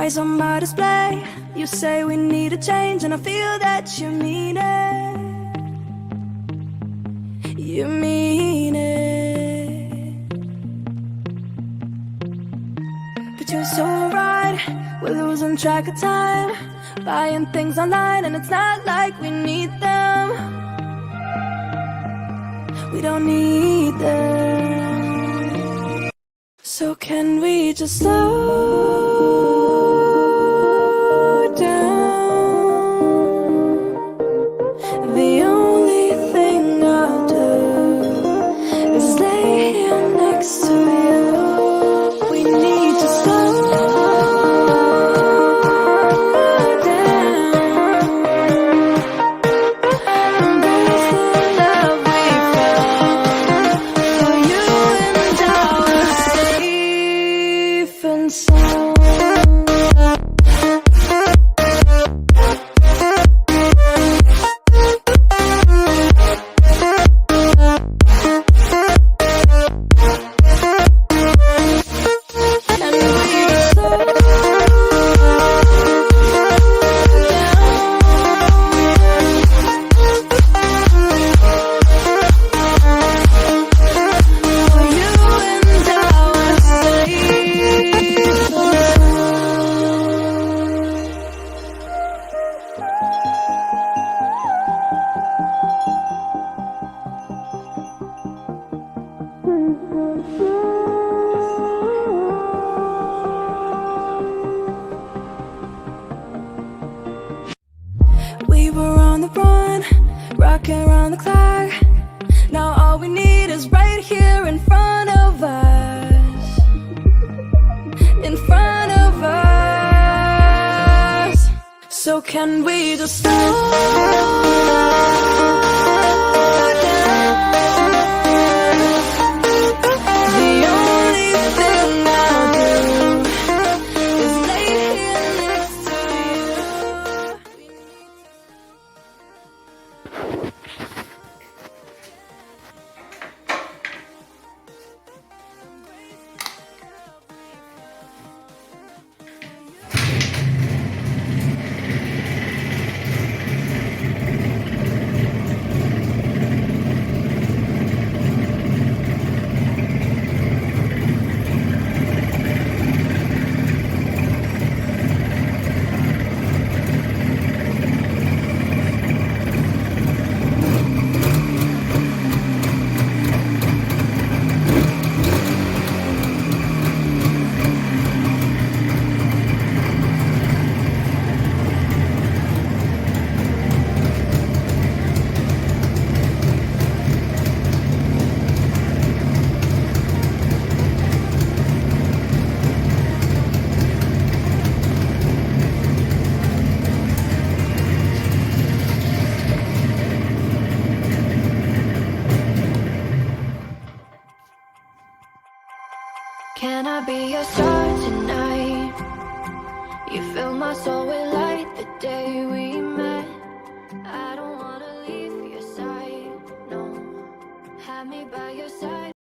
Eyes on my display. You say we need a change, and I feel that you mean it. You mean it. But you're so right, we're losing track of time, buying things online, and it's not like we need them. We don't need them. So can we just slow down? The only thing I'll do is lay here next to you. We need to slow down. Embrace the love we found. For you and I were safe and sound. We were on the run, rocking around the clock. Now all we need is right here in front of us. In front of us. So can we just slow down? The only thing I'll do is lay here next to you. Can I be your star tonight? You fill my soul with light the day we met. I don't wanna leave your side, no. Have me by your side.